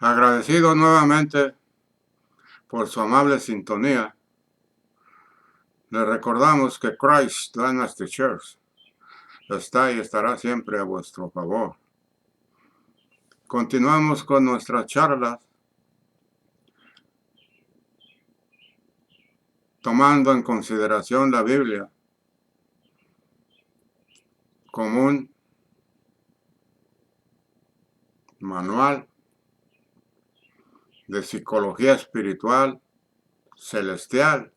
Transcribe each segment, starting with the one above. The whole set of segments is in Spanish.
Agradecido nuevamente por su amable sintonía, le recordamos que Christ Dynasty Church está y estará siempre a vuestro favor. Continuamos con nuestras charlas, tomando en consideración la Biblia como un manual de psicología espiritual celestial,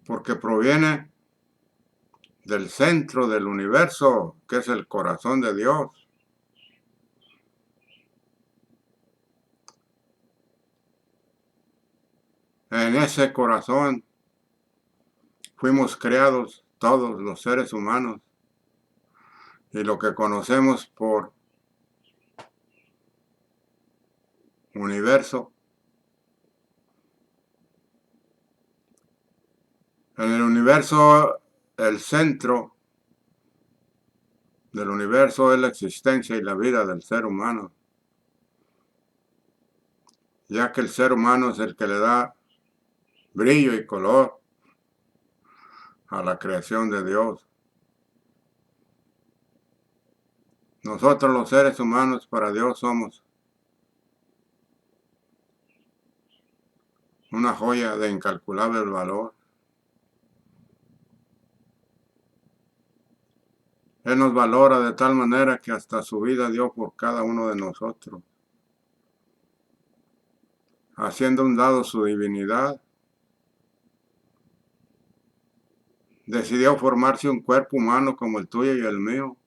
porque proviene del centro del universo, que es el corazón de Dios. En ese corazón fuimos creados todos los seres humanos, y lo que conocemos por universo. En el universo, el centro del universo es la existencia y la vida del ser humano, ya que el ser humano es el que le da brillo y color a la creación de Dios. Nosotros los seres humanos para Dios somos una joya de incalculable valor. Él nos valora de tal manera que hasta su vida dio por cada uno de nosotros, haciendo un lado su divinidad. Decidió formarse un cuerpo humano como el tuyo y el mío.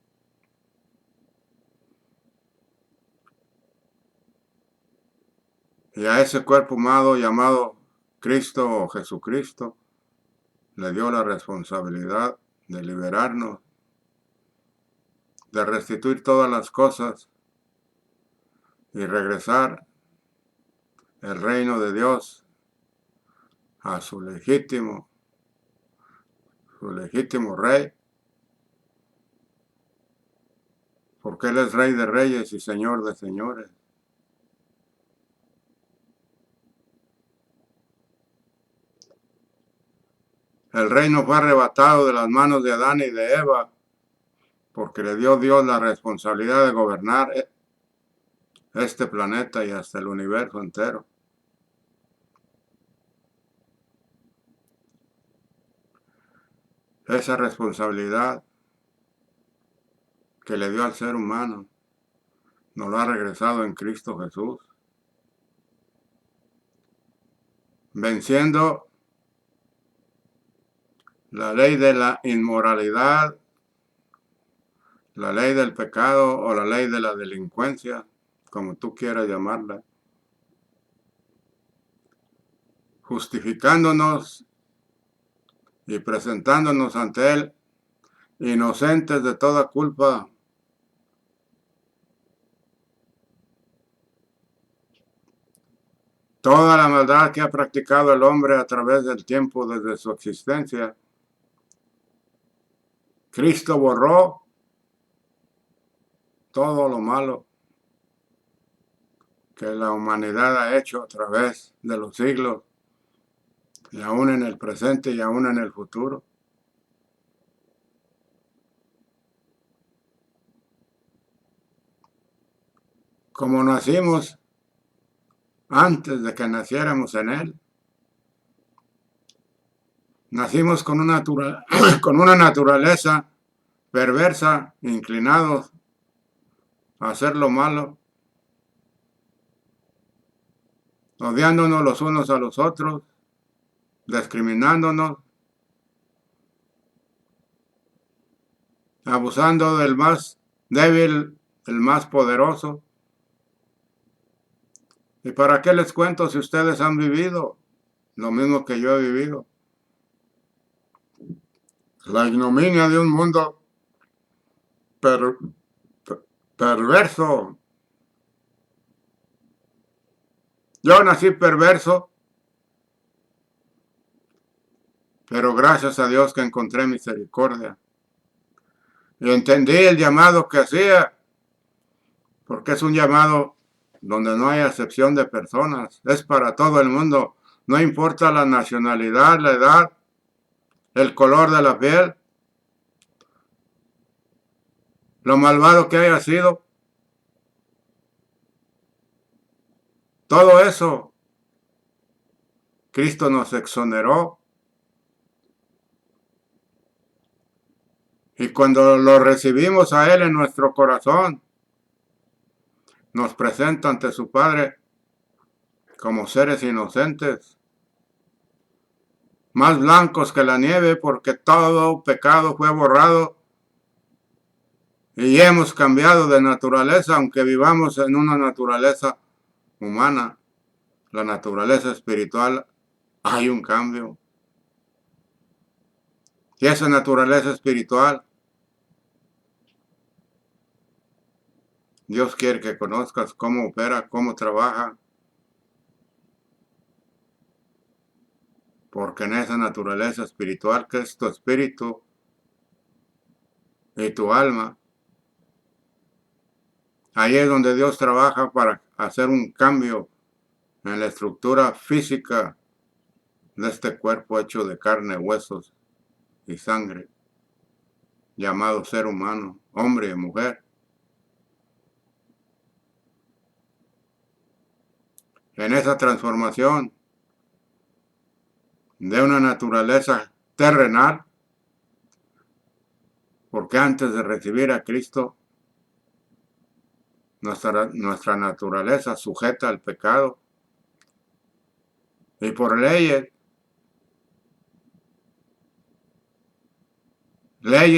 Y a ese cuerpo humano llamado Cristo o Jesucristo le dio la responsabilidad de liberarnos, de restituir todas las cosas y regresar el reino de Dios a su legítimo rey, porque Él es Rey de Reyes y Señor de Señores. El reino fue arrebatado de las manos de Adán y de Eva, porque le dio Dios la responsabilidad de gobernar este planeta y hasta el universo entero. Esa responsabilidad que le dio al ser humano nos lo ha regresado en Cristo Jesús, venciendo la ley de la inmoralidad, la ley del pecado o la ley de la delincuencia, como tú quieras llamarla, justificándonos y presentándonos ante Él inocentes de toda culpa. Toda la maldad que ha practicado el hombre a través del tiempo desde su existencia, Cristo borró todo lo malo que la humanidad ha hecho a través de los siglos, y aún en el presente y aún en el futuro. Como nacimos antes de que naciéramos en Él, nacimos con una naturaleza perversa, inclinados a hacer lo malo, odiándonos los unos a los otros, discriminándonos, abusando del más débil, el más poderoso. ¿Y para qué les cuento si ustedes han vivido lo mismo que yo he vivido? La ignominia de un mundo perverso. Yo nací perverso, pero gracias a Dios que encontré misericordia. Y entendí el llamado que hacía porque es un llamado donde no hay acepción de personas, es para todo el mundo, no importa la nacionalidad, la edad, el color de la piel, lo malvado que haya sido, todo eso Cristo nos exoneró. Y cuando lo recibimos a Él en nuestro corazón, nos presenta ante su Padre como seres inocentes, más blancos que la nieve, porque todo pecado fue borrado y hemos cambiado de naturaleza, aunque vivamos en una naturaleza humana, la naturaleza espiritual, hay un cambio. Y esa naturaleza espiritual, Dios quiere que conozcas cómo opera, cómo trabaja, porque en esa naturaleza espiritual que es tu espíritu y tu alma, ahí es donde Dios trabaja para hacer un cambio en la estructura física de este cuerpo hecho de carne, huesos y sangre, llamado ser humano, hombre y mujer. En esa transformación de una naturaleza terrenal, porque antes de recibir a Cristo, nuestra naturaleza sujeta al pecado y por leyes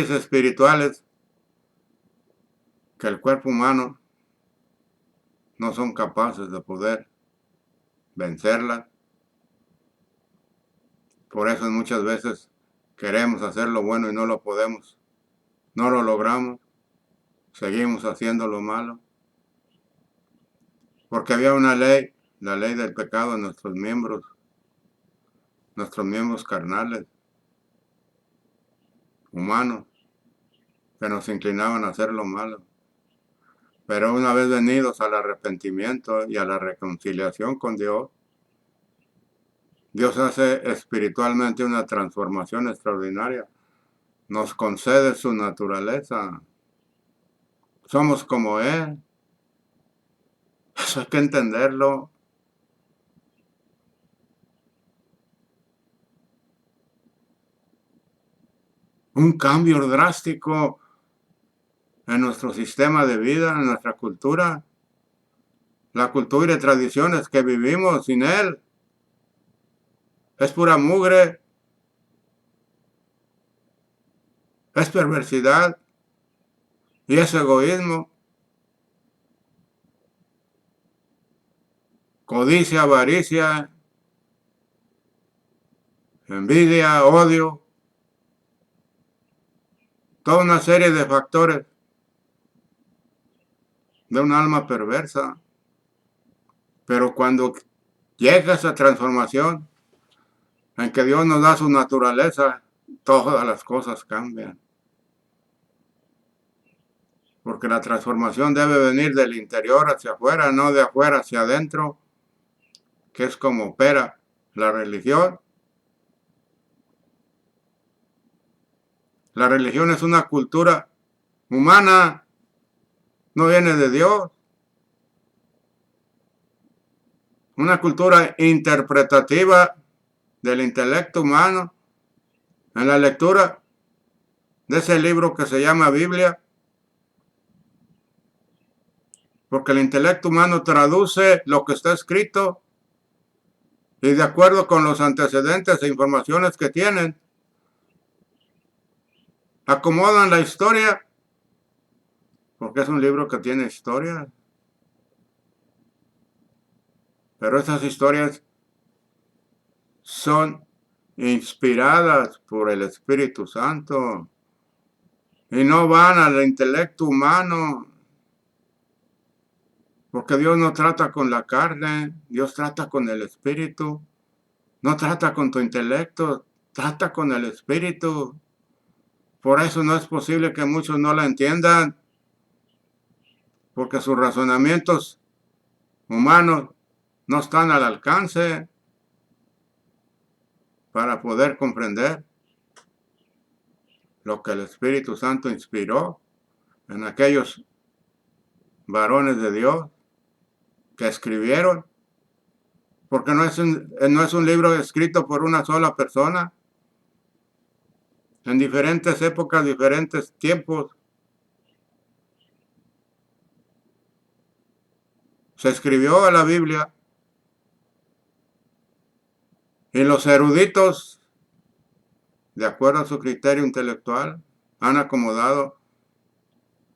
espirituales que el cuerpo humano no son capaces de poder vencerlas. Por eso muchas veces queremos hacer lo bueno y no lo podemos, no lo logramos, seguimos haciendo lo malo. Porque había una ley, la ley del pecado en nuestros miembros carnales, humanos, que nos inclinaban a hacer lo malo. Pero una vez venidos al arrepentimiento y a la reconciliación con Dios, Dios hace espiritualmente una transformación extraordinaria. Nos concede su naturaleza. Somos como Él. Eso hay que entenderlo. Un cambio drástico en nuestro sistema de vida, en nuestra cultura. La cultura y tradiciones que vivimos sin Él es pura mugre, es perversidad y es egoísmo, codicia, avaricia, envidia, odio, toda una serie de factores de un alma perversa. Pero cuando llega esa transformación en que Dios nos da su naturaleza, todas las cosas cambian. Porque la transformación debe venir del interior hacia afuera, no de afuera hacia adentro, que es como opera la religión. La religión es una cultura humana, no viene de Dios. Una cultura interpretativa del intelecto humano en la lectura de ese libro que se llama Biblia, porque el intelecto humano traduce lo que está escrito y de acuerdo con los antecedentes e informaciones que tienen, acomodan la historia, porque es un libro que tiene historia, pero esas historias son inspiradas por el Espíritu Santo y no van al intelecto humano, porque Dios no trata con la carne, Dios trata con el Espíritu, no trata con tu intelecto, trata con el Espíritu. Por eso no es posible que muchos no la entiendan, porque sus razonamientos humanos no están al alcance para poder comprender lo que el Espíritu Santo inspiró en aquellos varones de Dios que escribieron, porque no es un libro escrito por una sola persona. En diferentes épocas, diferentes tiempos, se escribió a la Biblia y los eruditos, de acuerdo a su criterio intelectual, han acomodado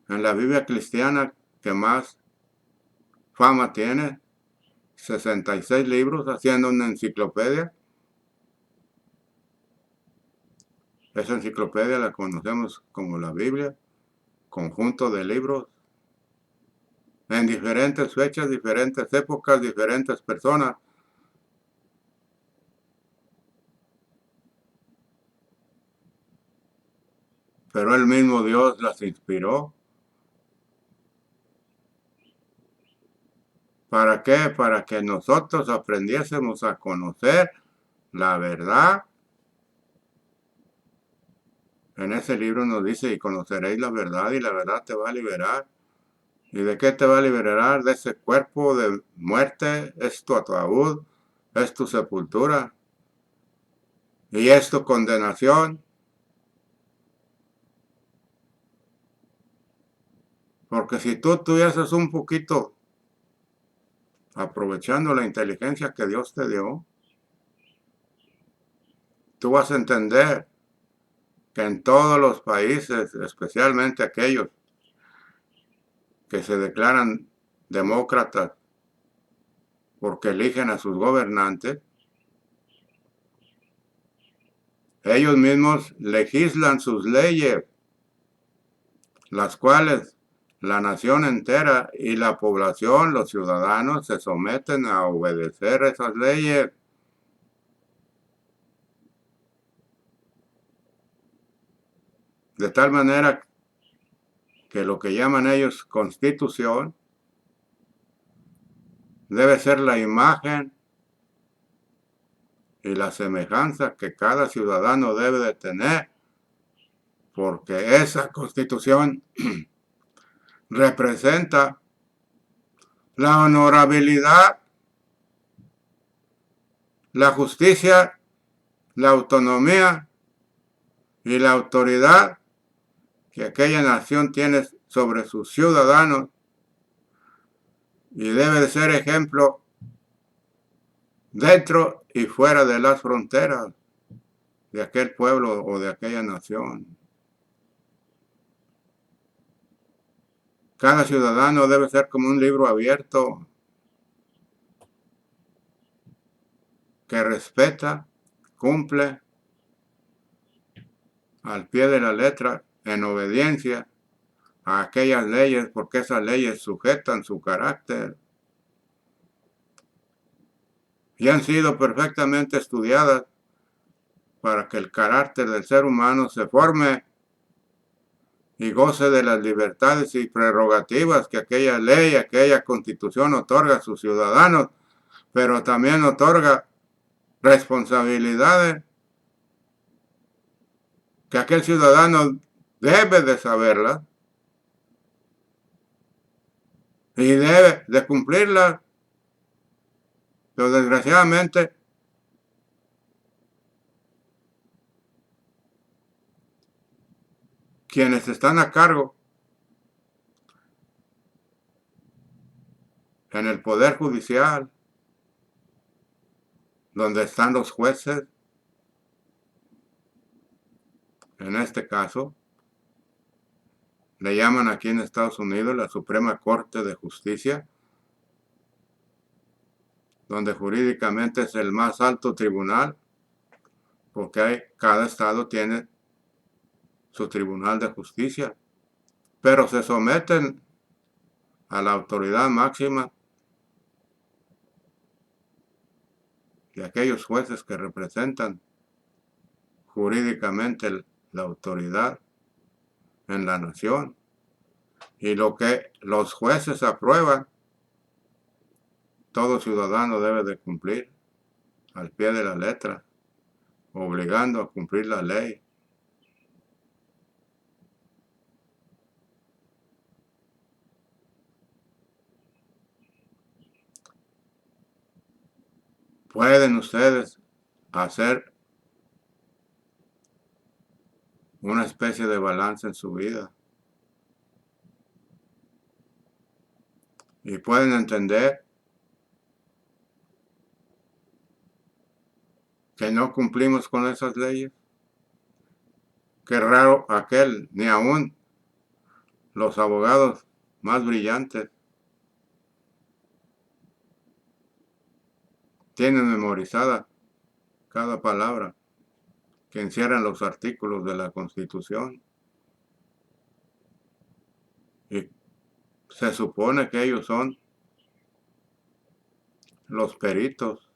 en la Biblia cristiana que más fama tiene, 66 libros, haciendo una enciclopedia. Esa enciclopedia la conocemos como la Biblia, conjunto de libros, en diferentes fechas, diferentes épocas, diferentes personas. Pero el mismo Dios las inspiró. ¿Para qué? Para que nosotros aprendiésemos a conocer la verdad. En ese libro nos dice, y conoceréis la verdad, y la verdad te va a liberar. ¿Y de qué te va a liberar? De ese cuerpo de muerte, es tu ataúd, es tu sepultura, y es tu condenación. Porque si tú tuvieses un poquito, aprovechando la inteligencia que Dios te dio, tú vas a entender que en todos los países, especialmente aquellos que se declaran demócratas porque eligen a sus gobernantes, ellos mismos legislan sus leyes, las cuales la nación entera y la población, los ciudadanos, se someten a obedecer esas leyes. De tal manera que lo que llaman ellos constitución debe ser la imagen y la semejanza que cada ciudadano debe de tener, porque esa constitución representa la honorabilidad, la justicia, la autonomía y la autoridad que aquella nación tiene sobre sus ciudadanos, y debe de ser ejemplo dentro y fuera de las fronteras de aquel pueblo o de aquella nación. Cada ciudadano debe ser como un libro abierto que respeta, cumple al pie de la letra, en obediencia a aquellas leyes, porque esas leyes sujetan su carácter y han sido perfectamente estudiadas para que el carácter del ser humano se forme y goce de las libertades y prerrogativas que aquella ley, aquella constitución otorga a sus ciudadanos, pero también otorga responsabilidades que aquel ciudadano debe de saberlas y debe de cumplirlas. Pero desgraciadamente quienes están a cargo en el Poder Judicial, donde están los jueces, en este caso, le llaman aquí en Estados Unidos la Suprema Corte de Justicia, donde jurídicamente es el más alto tribunal, porque cada estado tiene su tribunal de justicia, pero se someten a la autoridad máxima de aquellos jueces que representan jurídicamente la autoridad en la nación. Y lo que los jueces aprueban, todo ciudadano debe de cumplir al pie de la letra, obligando a cumplir la ley. Pueden ustedes hacer una especie de balance en su vida y pueden entender que no cumplimos con esas leyes. Qué raro aquel, ni aún los abogados más brillantes tienen memorizada cada palabra que encierran los artículos de la Constitución. Y se supone que ellos son los peritos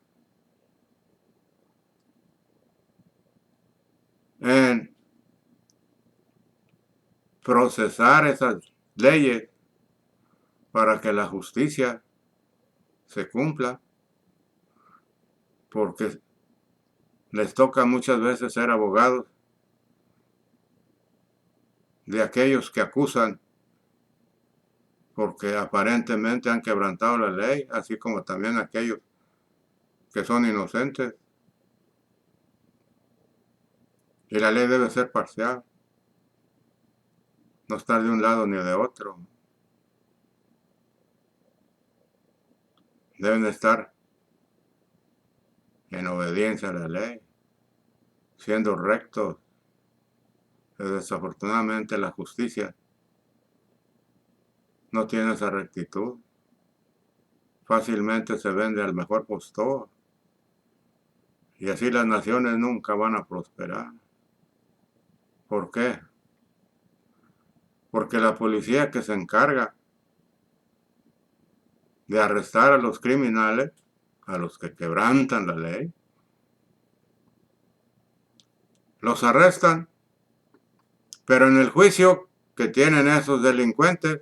en procesar esas leyes para que la justicia se cumpla, porque les toca muchas veces ser abogados de aquellos que acusan porque aparentemente han quebrantado la ley, así como también aquellos que son inocentes. Y la ley debe ser parcial, no estar de un lado ni de otro. Deben estar en obediencia a la ley, siendo rectos. Pero desafortunadamente la justicia no tiene esa rectitud. Fácilmente se vende al mejor postor. Y así las naciones nunca van a prosperar. ¿Por qué? Porque la policía que se encarga de arrestar a los criminales, a los que quebrantan la ley, los arrestan, pero en el juicio que tienen esos delincuentes,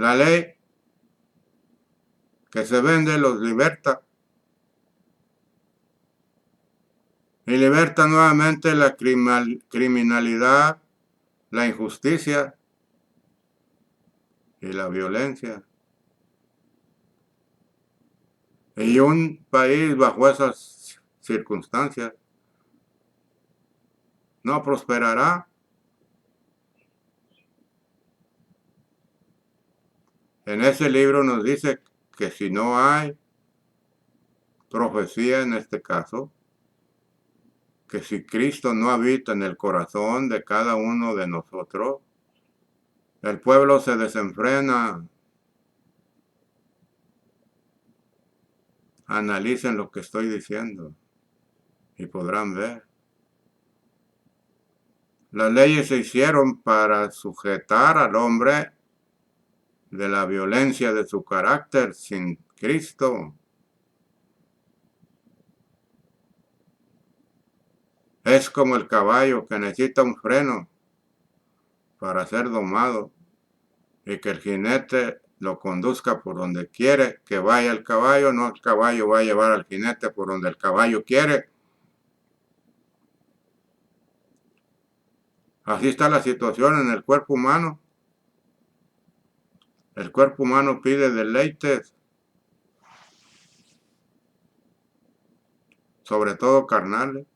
la ley que se vende los liberta. Y liberta nuevamente la criminalidad, la injusticia y la violencia. Y un país bajo esas circunstancias no prosperará. En ese libro nos dice que si no hay profecía en este caso, que si Cristo no habita en el corazón de cada uno de nosotros, el pueblo se desenfrena. Analicen lo que estoy diciendo y podrán ver. Las leyes se hicieron para sujetar al hombre de la violencia de su carácter sin Cristo. Es como el caballo que necesita un freno para ser domado y que el jinete lo conduzca por donde quiere que vaya el caballo, no el caballo va a llevar al jinete por donde el caballo quiere. Así está la situación en el cuerpo humano. El cuerpo humano pide deleites, sobre todo carnales,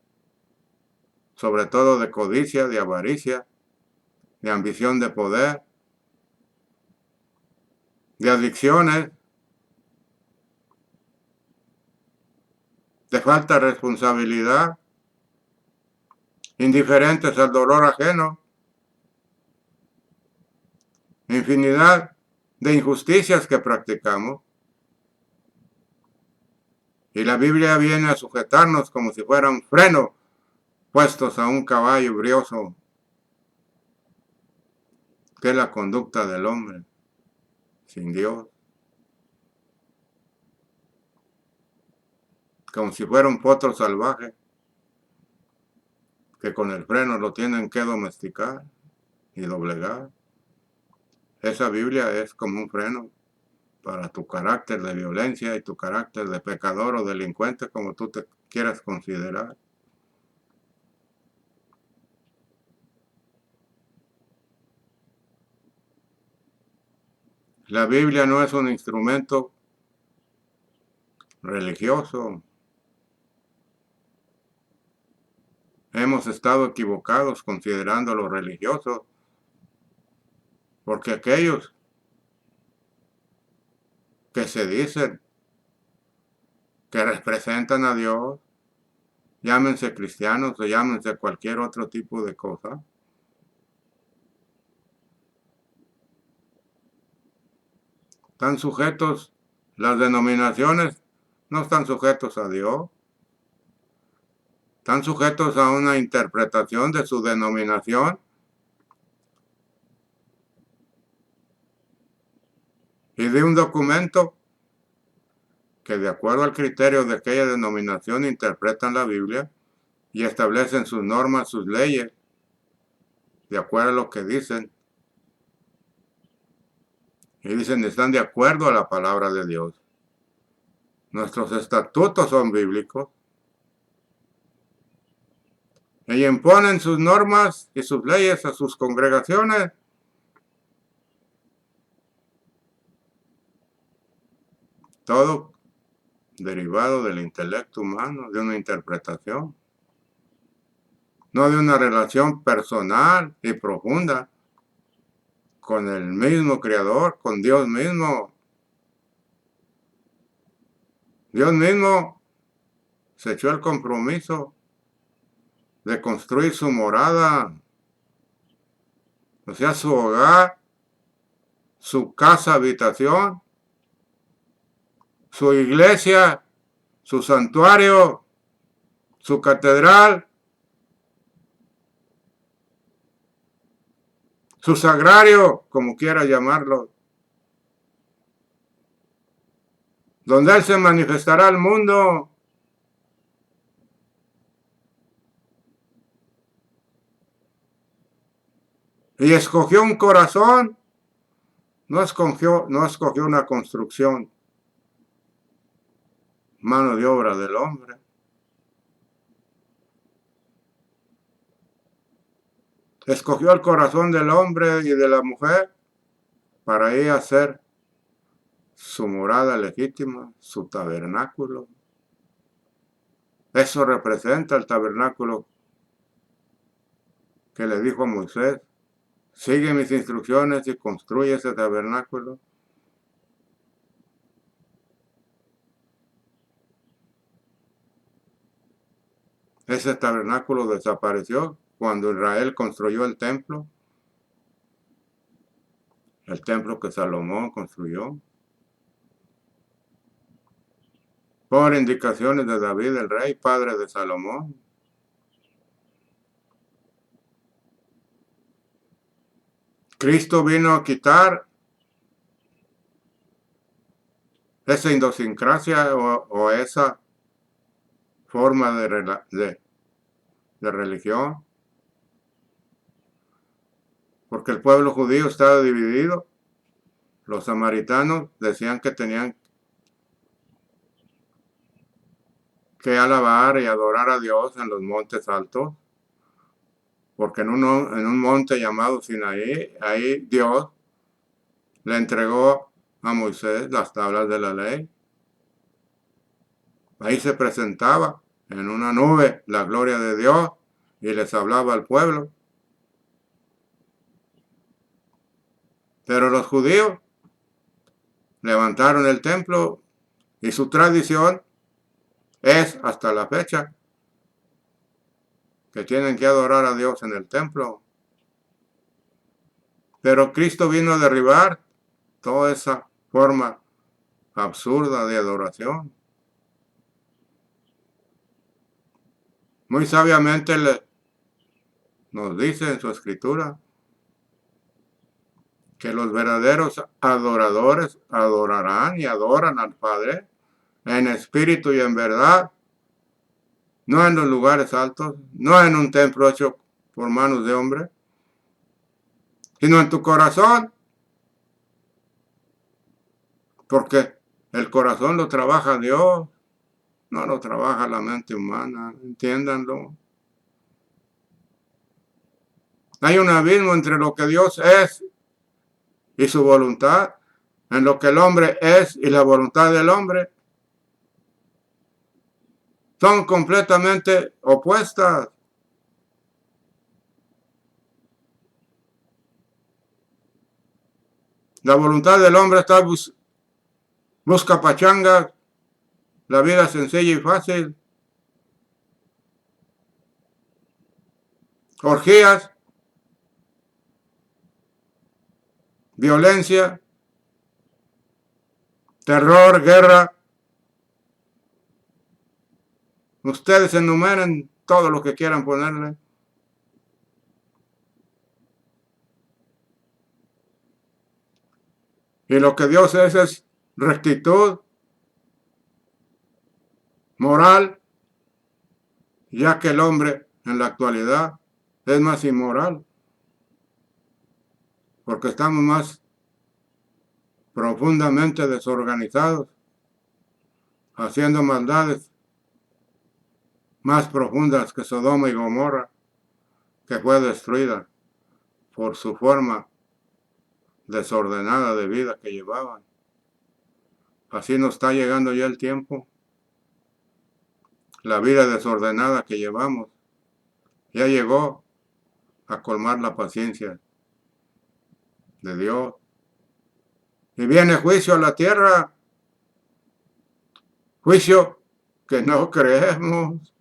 sobre todo de codicia, de avaricia, de ambición de poder, de adicciones, de falta de responsabilidad, indiferentes al dolor ajeno, infinidad de injusticias que practicamos. Y la Biblia viene a sujetarnos como si fuera un freno puestos a un caballo brioso, que es la conducta del hombre sin Dios. Como si fuera un potro salvaje, que con el freno lo tienen que domesticar y doblegar. esa Biblia es como un freno para tu carácter de violencia y tu carácter de pecador o delincuente, como tú te quieras considerar. La Biblia no es un instrumento religioso. Hemos estado equivocados considerando lo religioso, porque aquellos que se dicen que representan a Dios, llámense cristianos o llámense cualquier otro tipo de cosa, están sujetos, las denominaciones no están sujetos a Dios, están sujetos a una interpretación de su denominación y de un documento que de acuerdo al criterio de aquella denominación interpretan la Biblia y establecen sus normas, sus leyes, de acuerdo a lo que dicen. Y dicen, están de acuerdo a la palabra de Dios. Nuestros estatutos son bíblicos. Y imponen sus normas y sus leyes a sus congregaciones. Todo derivado del intelecto humano, de una interpretación. No de una relación personal y profunda con el mismo Creador, con Dios mismo. Dios mismo se echó el compromiso de construir su morada, o sea, su hogar, su casa habitación, su iglesia, su santuario, su catedral, su sagrario, como quiera llamarlo, donde Él se manifestará al mundo. Y escogió un corazón, no escogió una construcción, mano de obra del hombre. Escogió el corazón del hombre y de la mujer para ir a hacer su morada legítima, su tabernáculo. Eso representa el tabernáculo que le dijo a Moisés, sigue mis instrucciones y construye ese tabernáculo. Ese tabernáculo desapareció cuando Israel construyó el templo que Salomón construyó, por indicaciones de David el rey, padre de Salomón. Cristo vino a quitar esa idiosincrasia o esa forma de religión, porque el pueblo judío estaba dividido. Los samaritanos decían que tenían que alabar y adorar a Dios en los montes altos, porque en un monte llamado Sinaí, ahí Dios le entregó a Moisés las tablas de la ley. Ahí se presentaba en una nube la gloria de Dios y les hablaba al pueblo. Pero los judíos levantaron el templo y su tradición es hasta la fecha que tienen que adorar a Dios en el templo. Pero Cristo vino a derribar toda esa forma absurda de adoración. Muy sabiamente nos dice en su escritura que los verdaderos adoradores adorarán y adoran al Padre en espíritu y en verdad, no en los lugares altos, no en un templo hecho por manos de hombre, sino en tu corazón, porque el corazón lo trabaja Dios, no lo trabaja la mente humana, entiéndanlo. Hay un abismo entre lo que Dios es y su voluntad, en lo que el hombre es y la voluntad del hombre. Son completamente opuestas. La voluntad del hombre está busca pachanga, la vida sencilla y fácil, orgías, violencia, terror, guerra. Ustedes enumeren todo lo que quieran ponerle. Y lo que Dios es rectitud moral, ya que el hombre en la actualidad es más inmoral, porque estamos más profundamente desorganizados, haciendo maldades más profundas que Sodoma y Gomorra, que fue destruida por su forma desordenada de vida que llevaban. Así nos está llegando ya el tiempo. La vida desordenada que llevamos ya llegó a colmar la paciencia de Dios. Y viene juicio a la tierra, juicio que no creemos.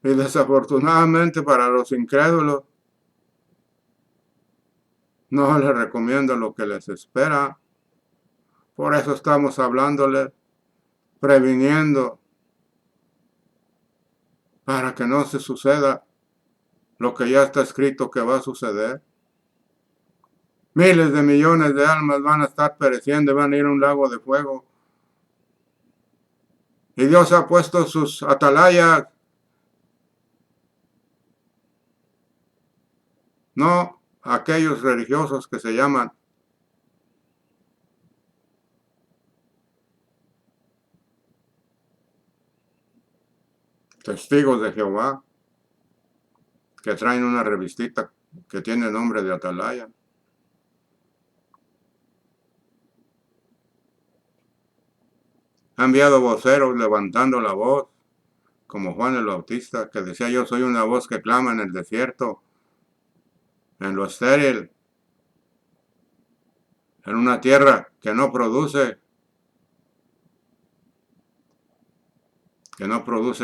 Y desafortunadamente para los incrédulos, no les recomiendo lo que les espera. Por eso estamos hablándoles, previniendo, para que no se suceda lo que ya está escrito que va a suceder. Miles de millones de almas van a estar pereciendo y van a ir a un lago de fuego. Y Dios ha puesto sus atalayas, no aquellos religiosos que se llaman testigos de Jehová, que traen una revistita que tiene nombre de atalaya. Ha enviado voceros levantando la voz, como Juan el Bautista, que decía: yo soy una voz que clama en el desierto, en lo estéril, en una tierra que no produce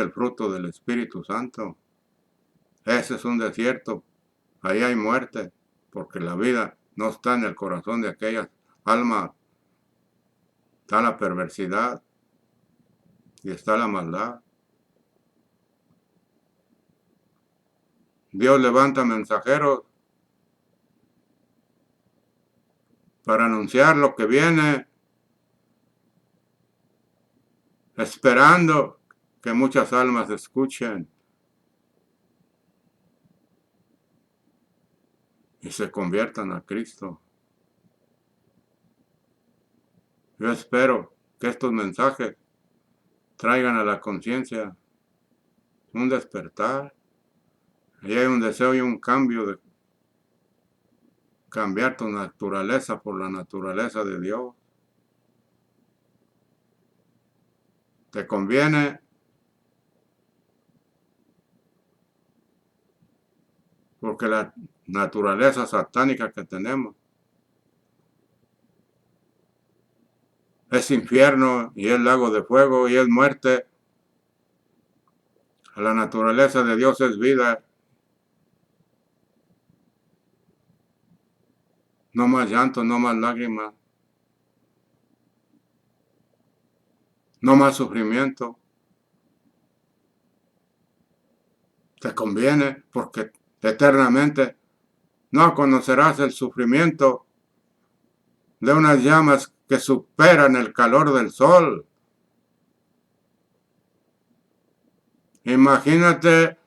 el fruto del Espíritu Santo. Ese es un desierto, ahí hay muerte, porque la vida no está en el corazón de aquellas almas, está la perversidad y está la maldad. Dios levanta mensajeros para anunciar lo que viene, esperando que muchas almas escuchen y se conviertan a Cristo. Yo espero que estos mensajes traigan a la conciencia un despertar. Y hay un deseo y un cambio de cambiar tu naturaleza por la naturaleza de Dios. Te conviene, porque la naturaleza satánica que tenemos es infierno y es lago de fuego y es muerte. La naturaleza de Dios es vida. No más llanto, no más lágrimas, no más sufrimiento. Te conviene, porque eternamente no conocerás el sufrimiento de unas llamas que superan el calor del sol. Imagínate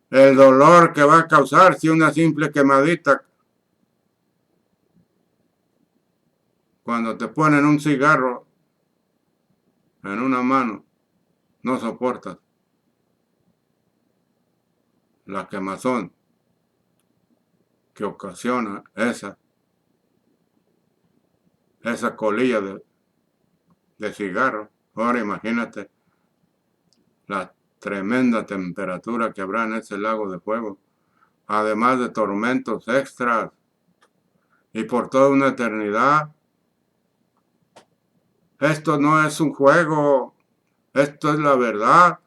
el dolor que va a causar si una simple quemadita Cuando te ponen un cigarro en una mano, no soportas la quemazón que ocasiona esa colilla de cigarro. Ahora imagínate la tremenda temperatura que habrá en ese lago de fuego, además de tormentos extras, y por toda una eternidad. Esto no es un juego, esto es la verdad.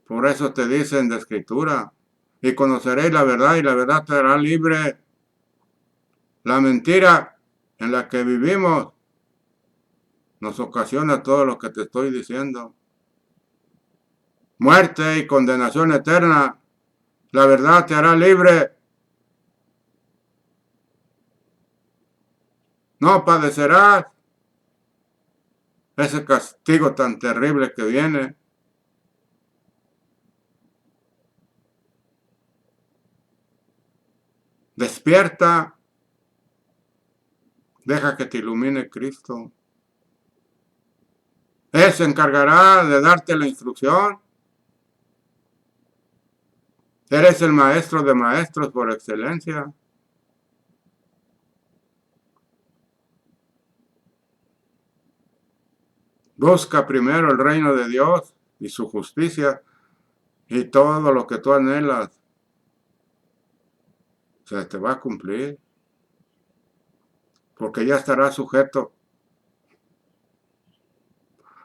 Por eso te dicen de Escritura, y conoceréis la verdad y la verdad te hará libre. La mentira en la que vivimos nos ocasiona todo lo que te estoy diciendo. Muerte y condenación eterna. La verdad te hará libre. No padecerás ese castigo tan terrible que viene. Despierta. Deja que te ilumine Cristo. Él se encargará de darte la instrucción. Eres el maestro de maestros por excelencia. Busca primero el reino de Dios y su justicia, y todo lo que tú anhelas se te va a cumplir, porque ya estarás sujeto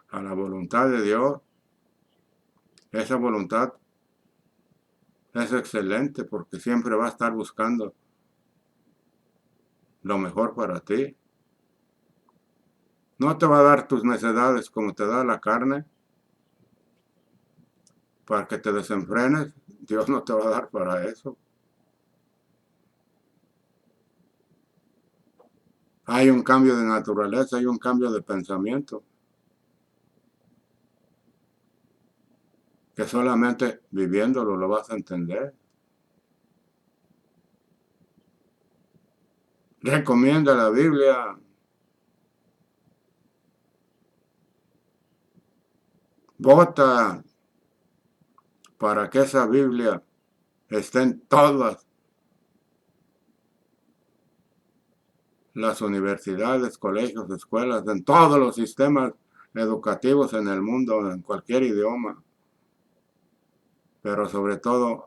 a la voluntad de Dios. Esa voluntad es excelente porque siempre va a estar buscando lo mejor para ti. No te va a dar tus necesidades como te da la carne para que te desenfrenes. Dios no te va a dar para eso. Hay un cambio de naturaleza, hay un cambio de pensamiento que solamente viviéndolo lo vas a entender. Recomienda la Biblia. Vota para que esa Biblia esté en todas las universidades, colegios, escuelas, en todos los sistemas educativos en el mundo, en cualquier idioma. Pero sobre todo,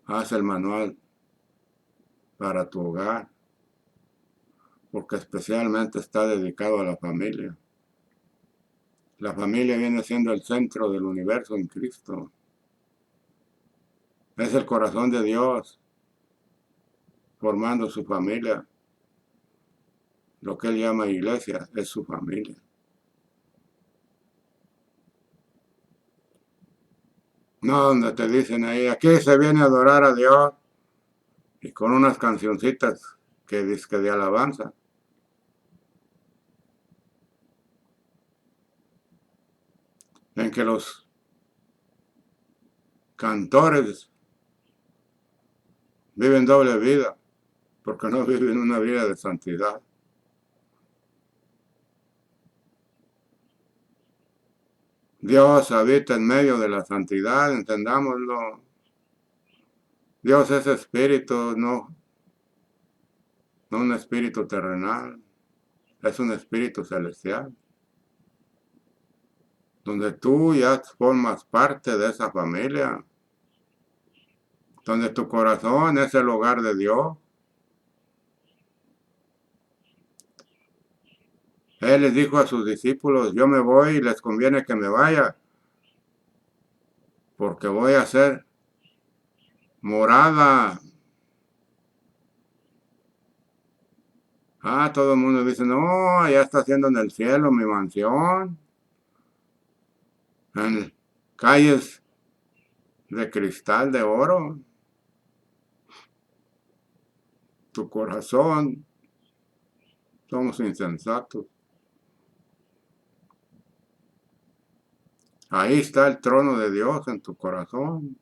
haz el manual para tu hogar, porque especialmente está dedicado a la familia. La familia viene siendo el centro del universo en Cristo. Es el corazón de Dios formando su familia. Lo que él llama iglesia es su familia. No donde te dicen ahí, aquí se viene a adorar a Dios, y con unas cancioncitas que dizque de alabanza. En que los cantores viven doble vida, porque no viven una vida de santidad. Dios habita en medio de la santidad, entendámoslo. Dios es espíritu, no un espíritu terrenal, es un espíritu celestial, donde tú ya formas parte de esa familia, donde tu corazón es el hogar de Dios. Él les dijo a sus discípulos, yo me voy y les conviene que me vaya, porque voy a ser morada. Todo el mundo dice, no, ya está haciendo en el cielo mi mansión, en calles de cristal de oro. Tu corazón, somos insensatos. Ahí está el trono de Dios en tu corazón.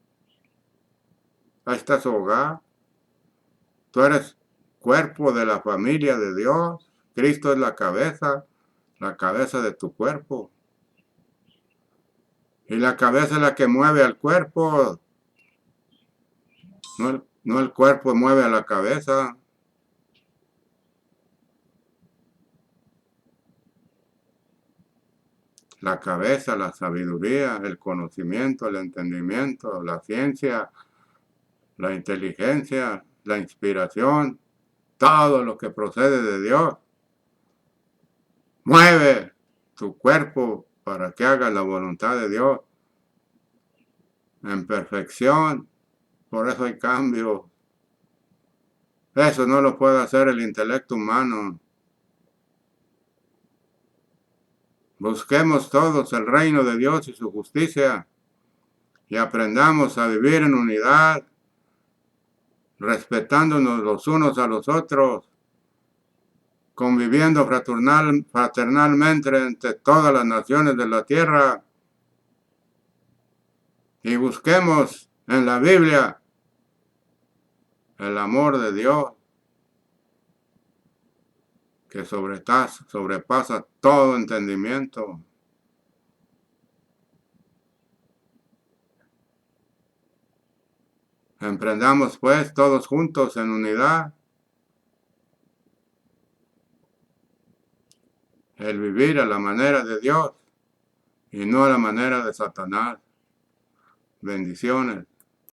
Ahí está su hogar. Tú eres cuerpo de la familia de Dios. Cristo es la cabeza de tu cuerpo. Y la cabeza es la que mueve al cuerpo. No el cuerpo mueve a la cabeza. La cabeza, la sabiduría, el conocimiento, el entendimiento, la ciencia, la inteligencia, la inspiración, todo lo que procede de Dios. Mueve tu cuerpo para que haga la voluntad de Dios en perfección. Por eso hay cambio. Eso no lo puede hacer el intelecto humano. Busquemos todos el reino de Dios y su justicia y aprendamos a vivir en unidad, respetándonos los unos a los otros, conviviendo fraternalmente entre todas las naciones de la tierra, y busquemos en la Biblia el amor de Dios que sobrepasa todo entendimiento. Emprendamos pues todos juntos en unidad el vivir a la manera de Dios y no a la manera de Satanás. Bendiciones.